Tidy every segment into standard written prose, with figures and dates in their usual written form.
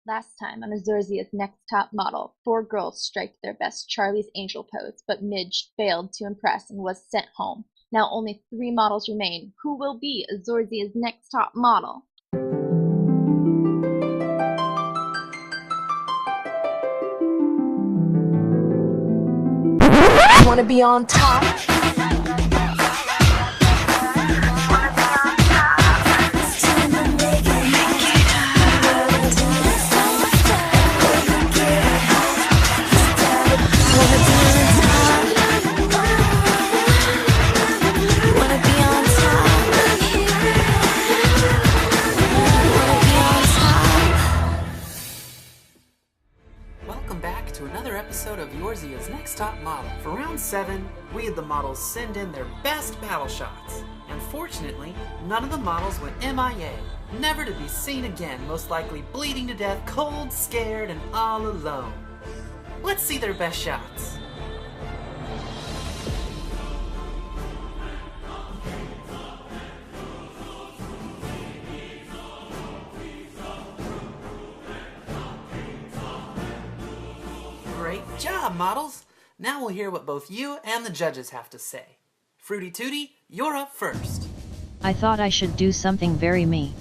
Last time on Ezorzia's Next Top Model, 4 girls striked their best Charlie's Angel pose, but Midge failed to impress and was sent home. Now only 3 models remain. Who will be Ezorzia's next top model? Wanna be on top? Welcome back to another episode of Eorzea's Next Top Model. For round 7, we had the models send in their best battle shots. Unfortunately, none of the models went MIA, never to be seen again, most likely bleeding to death, cold, scared, and all alone. Let's see their best shots. Great job, models! Now we'll hear what both you and the judges have to say. Fruity Tooty, you're up first. I thought I should do something very me.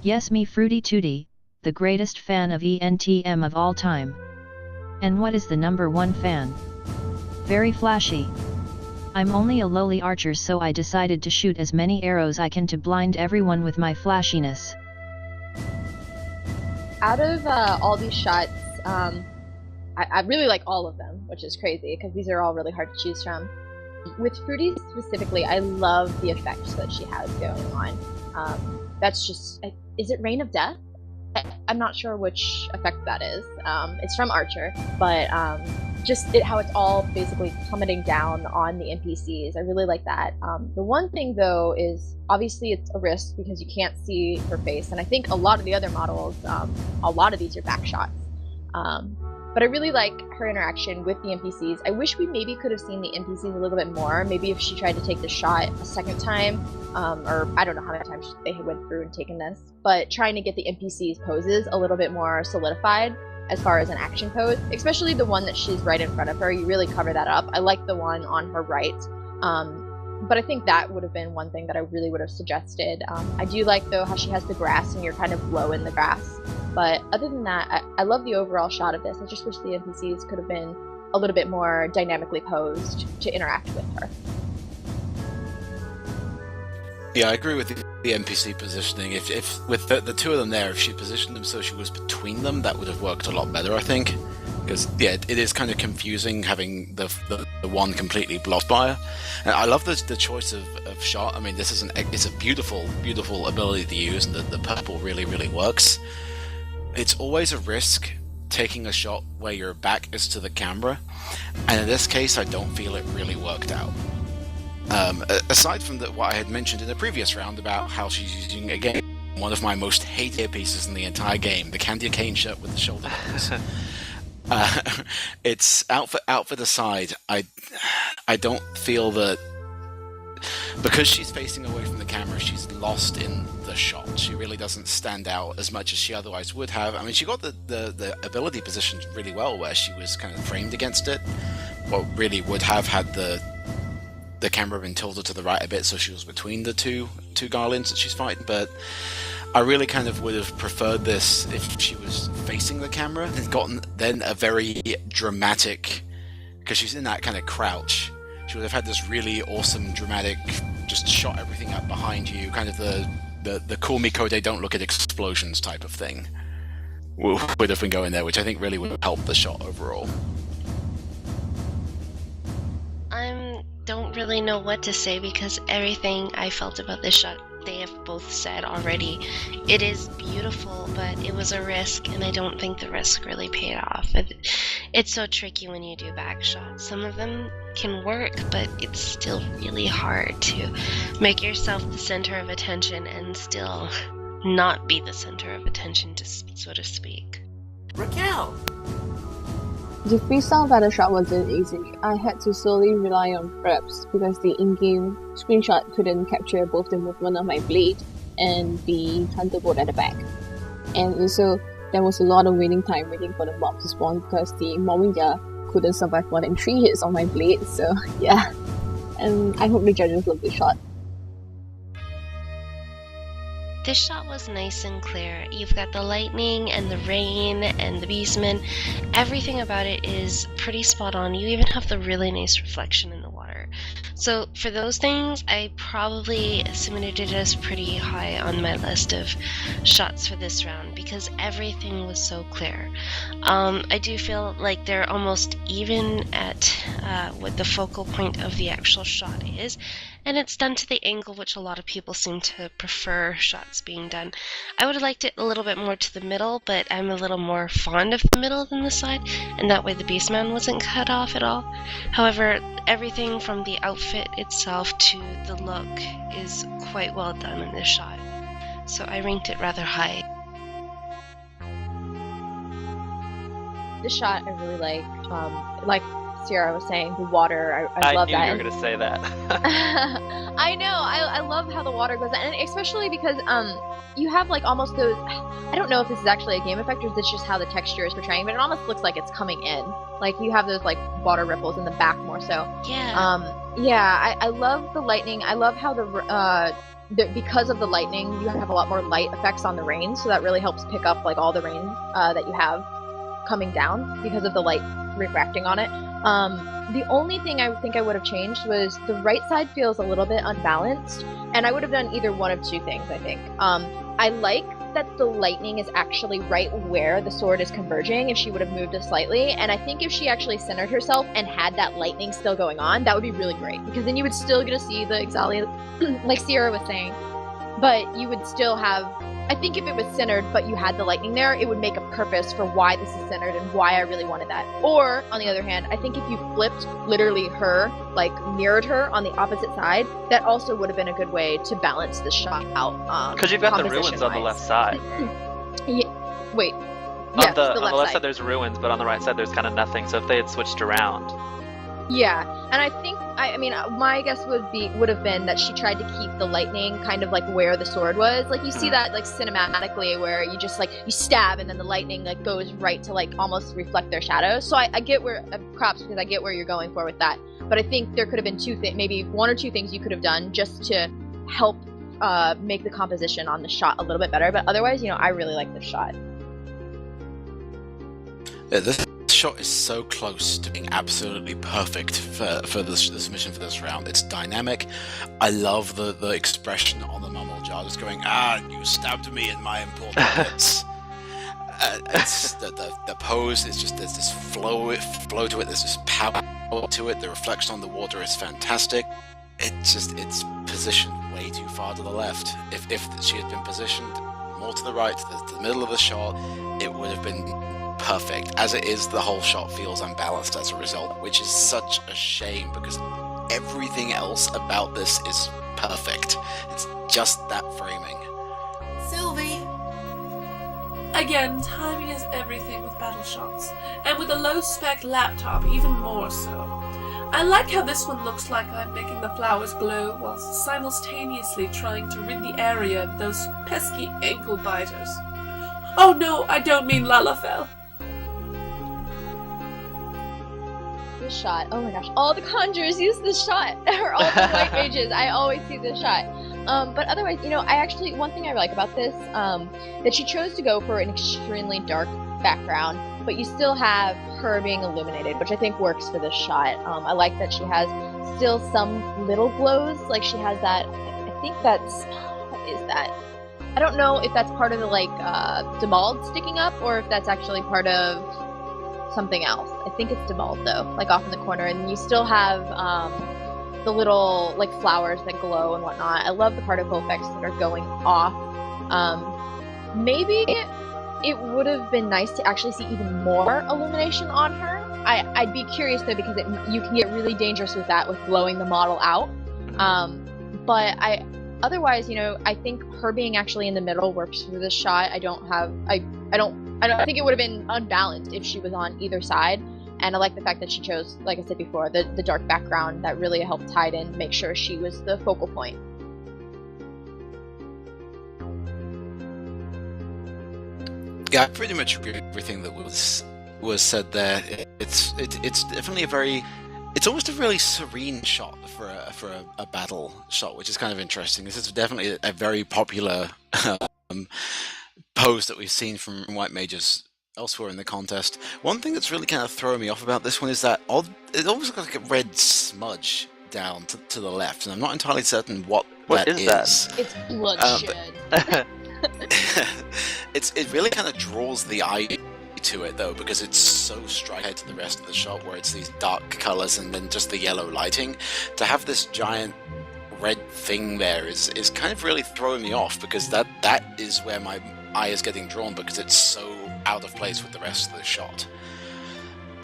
Yes, me Fruity Tooty, the greatest fan of ENTM of all time. And what is the #1 fan? Very flashy. I'm only a lowly archer, so I decided to shoot as many arrows I can to blind everyone with my flashiness. Out of all these shots, I really like all of them, which is crazy because these are all really hard to choose from. With Fruity specifically, I love the effects that she has going on. That's just, is it Reign of Death? I'm not sure which effect that is. It's from Archer, but how it's all basically plummeting down on the NPCs. I really like that. The one thing though is obviously it's a risk because you can't see her face, and I think a lot of the other models, a lot of these are back shots. But I really like her interaction with the NPCs. I wish we maybe could have seen the NPCs a little bit more. Maybe if she tried to take the shot a second time, or I don't know how many times they went through and taken this, but trying to get the NPCs poses a little bit more solidified as far as an action pose, especially the one that she's right in front of her. You really cover that up. I like the one on her right. But I think that would have been one thing that I really would have suggested. I do like, though, how she has the grass and you're kind of low in the grass. But other than that, I love the overall shot of this. I just wish the NPCs could have been a little bit more dynamically posed to interact with her. Yeah, I agree with the NPC positioning. If with the 2 of them there, if she positioned them so she was between them, that would have worked a lot better, I think. Because, yeah, it is kind of confusing having the one completely blocked by her. And I love the choice of shot. I mean, this is it's a beautiful, beautiful ability to use, and the purple really, really works. It's always a risk taking a shot where your back is to the camera, and in this case, I don't feel it really worked out. Aside from what I had mentioned in the previous round about how she's using, again, one of my most hated pieces in the entire game, the candy cane shirt with the shoulder buttons. It's outfit aside, I don't feel that because she's facing away from the camera, she's lost in the shot. She really doesn't stand out as much as she otherwise would have. I mean, she got the ability positioned really well where she was kind of framed against it. What really would have had the camera been tilted to the right a bit, so she was between the two garlands that she's fighting. But I really kind of would have preferred this if she was facing the camera and gotten then a very dramatic, because she's in that kind of crouch. She would have had this really awesome, dramatic, just shot everything up behind you, kind of the cool Mikode don't look at explosions type of thing would have been going there, which I think really would have helped the shot overall. I don't really know what to say because everything I felt about this shot they have both said already. It is beautiful, but it was a risk, and I don't think the risk really paid off. It's so tricky when you do back shots. Some of them can work, but it's still really hard to make yourself the center of attention and still not be the center of attention, so to speak. Raquel! The freestyle battle shot wasn't easy. I had to solely rely on preps because the in-game screenshot couldn't capture both the movement of my blade and the thunderbolt at the back. And also, there was a lot of waiting time waiting for the mob to spawn because the Momiya couldn't survive more than 3 hits on my blade, so yeah. And I hope the judges love the shot. This shot was nice and clear. You've got the lightning and the rain and the beastmen. Everything about it is pretty spot on. You even have the really nice reflection in the water. So for those things, I probably submitted it as pretty high on my list of shots for this round because everything was so clear. I do feel like they're almost even at what the focal point of the actual shot is. And it's done to the angle which a lot of people seem to prefer shots being done. I would have liked it a little bit more to the middle, but I'm a little more fond of the middle than the side, and that way the Beastman wasn't cut off at all. However, everything from the outfit itself to the look is quite well done in this shot, so I ranked it rather high. This shot I really like Sierra was saying, the water, I love that. I knew you were going to say that. I know, I love how the water goes, and especially because you have like almost those, I don't know if this is actually a game effect or is this just how the texture is portraying, but it almost looks like it's coming in. Like you have those like water ripples in the back more so. Yeah. I love the lightning. I love how because of the lightning, you have a lot more light effects on the rain, so that really helps pick up like all the rain that you have coming down because of the light refracting on it. The only thing I think I would have changed was the right side feels a little bit unbalanced, and I would have done either one of two things, I think. I like that the lightning is actually right where the sword is converging if she would have moved it slightly, and I think if she actually centered herself and had that lightning still going on, that would be really great, because then you would still get to see the Eorzea, like Sierra was saying, but you would still have, I think if it was centered but you had the lightning there, it would make a purpose for why this is centered and why I really wanted that. Or, on the other hand, I think if you flipped literally her, like mirrored her on the opposite side, that also would have been a good way to balance the shot out. Because you've got the ruins on the left side. Wait. On Yes, the left side there's ruins, but on the right side there's kind of nothing, so if they had switched around. Yeah, and I think, I mean, my guess would have been that she tried to keep the lightning kind of like where the sword was. Like, you see that like cinematically where you just like, you stab and then the lightning like goes right to like almost reflect their shadows. So I get where, props, because I get where you're going for with that. But I think there could have been maybe one or two things you could have done just to help make the composition on the shot a little bit better. But otherwise, I really like this shot. Yeah, this shot is so close to being absolutely perfect for this mission for this round. It's dynamic. I love the expression on the normal jar, just going, you stabbed me in my important bits. It's the pose is just, there's this flow to it, there's this power to it, the reflection on the water is fantastic. It's positioned way too far to the left. If she had been positioned more to the right, to the middle of the shot, it would have been perfect. As it is, the whole shot feels unbalanced as a result, which is such a shame because everything else about this is perfect. It's just that framing. Sylvie! Again, timing is everything with battle shots, and with a low-spec laptop even more so. I like how this one looks like I'm making the flowers glow whilst simultaneously trying to rid the area of those pesky ankle biters. Oh no, I don't mean Lalafell. This shot, oh my gosh, all the conjurers use this shot, or all the white mages, I always see this shot. But otherwise, one thing I like about this, that she chose to go for an extremely dark background, but you still have her being illuminated, which I think works for this shot. I like that she has still some little glows, like she has that, I think that's, what is that? I don't know if that's part of the, Demald sticking up, or if that's actually part of something else. I think it's Demald, though, like off in the corner, and you still have, the little, flowers that glow and whatnot. I love the particle effects that are going off. Maybe it would have been nice to actually see even more illumination on her. I'd be curious, though, because you can get really dangerous with that, with blowing the model out. But otherwise, I think her being actually in the middle works for this shot. I don't think it would have been unbalanced if she was on either side. And I like the fact that she chose, like I said before, the dark background that really helped tide in, make sure she was the focal point. Yeah, I pretty much agree with everything that was said there. It's definitely it's almost a really serene shot for a battle shot, which is kind of interesting. This is definitely a very popular pose that we've seen from white mages elsewhere in the contest. One thing that's really kind of throwing me off about this one is that it almost looks like a red smudge down to the left, and I'm not entirely certain what that is. It's bloodshed. It really kind of draws the eye to it though, because it's so striking to the rest of the shot where it's these dark colors and then just the yellow lighting. To have this giant red thing there is kind of really throwing me off, because that is where my eye is getting drawn, because it's so out of place with the rest of the shot.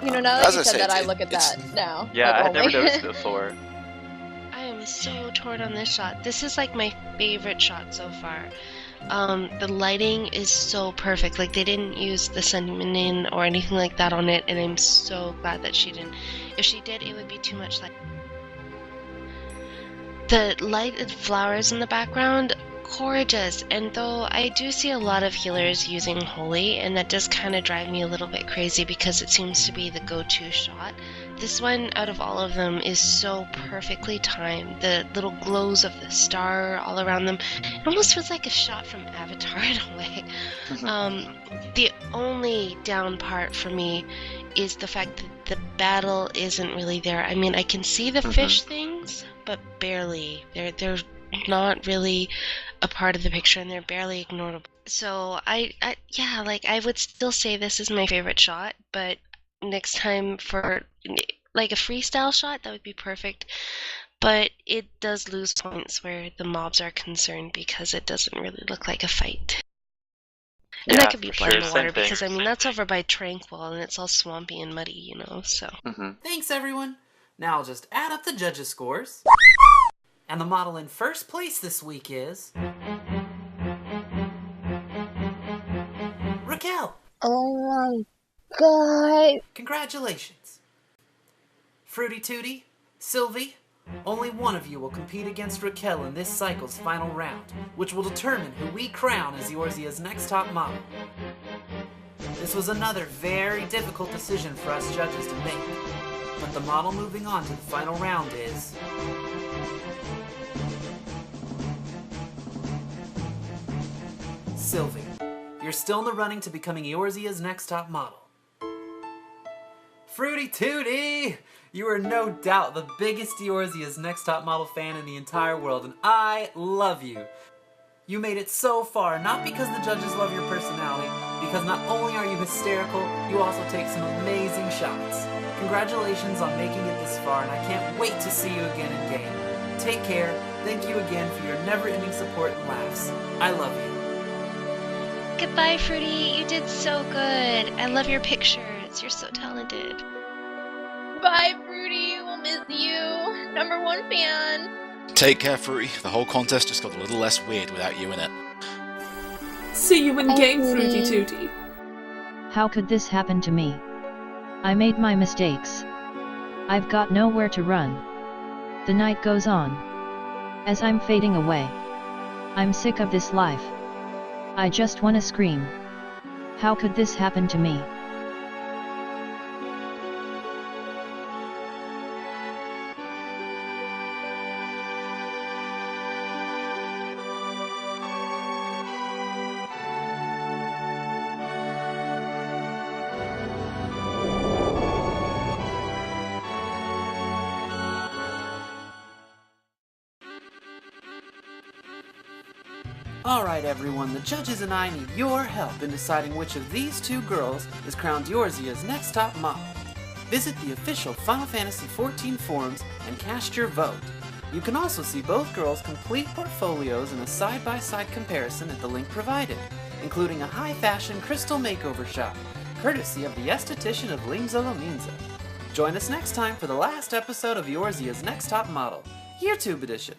Now that you said that, I look at that now. Yeah, like, I had never noticed it before. I am so torn on this shot. This is like my favorite shot so far. The lighting is so perfect. Like, they didn't use the cinnamon or anything like that on it, and I'm so glad that she didn't. If she did, it would be too much light. The lighted flowers in the background, gorgeous. And though I do see a lot of healers using Holy, and that does kind of drive me a little bit crazy because it seems to be the go-to shot, this one out of all of them is so perfectly timed. The little glows of the star all around them, it almost feels like a shot from Avatar in a way. The only down part for me is the fact that the battle isn't really there. I mean, I can see the fish things, but barely. They're not really a part of the picture, and they're barely ignorable. So I would still say this is my favorite shot, but next time for like a freestyle shot, that would be perfect. But it does lose points where the mobs are concerned, because it doesn't really look like a fight. And Yeah, that could be for blood sure, in the same water, thing. because I mean that's over by Tranquil, and it's all swampy and muddy, so. Thanks, everyone. Now I'll just add up the judges' scores. And the model in first place this week is... Raquel! Oh my god! Congratulations. Fruity Tooty, Sylvie, only one of you will compete against Raquel in this cycle's final round, which will determine who we crown as Eorzea's next top model. This was another very difficult decision for us judges to make, but the model moving on to the final round is... Sylvie. You're still in the running to becoming Eorzea's next top model. Fruity Tooty! You are no doubt the biggest Eorzea's next top model fan in the entire world, and I love you. You made it so far, not because the judges love your personality, because not only are you hysterical, you also take some amazing shots. Congratulations on making it this far, and I can't wait to see you again in game. Take care, thank you again for your never-ending support and laughs. I love you. Goodbye, Fruity. You did so good. I love your pictures. You're so talented. Bye, Fruity. We'll miss you. #1 fan. Take care, Fruity. The whole contest just got a little less weird without you in it. See you in game, Fruity. Fruity Tooty. How could this happen to me? I made my mistakes. I've got nowhere to run. The night goes on. As I'm fading away. I'm sick of this life. I just wanna scream. How could this happen to me? Alright everyone, the judges and I need your help in deciding which of these two girls is crowned Eorzea's next top model. Visit the official Final Fantasy XIV forums and cast your vote. You can also see both girls' complete portfolios in a side-by-side comparison at the link provided, including a high-fashion crystal makeover shot, courtesy of the esthetician of Limza Lominza. Join us next time for the last episode of Eorzea's Next Top Model, YouTube edition.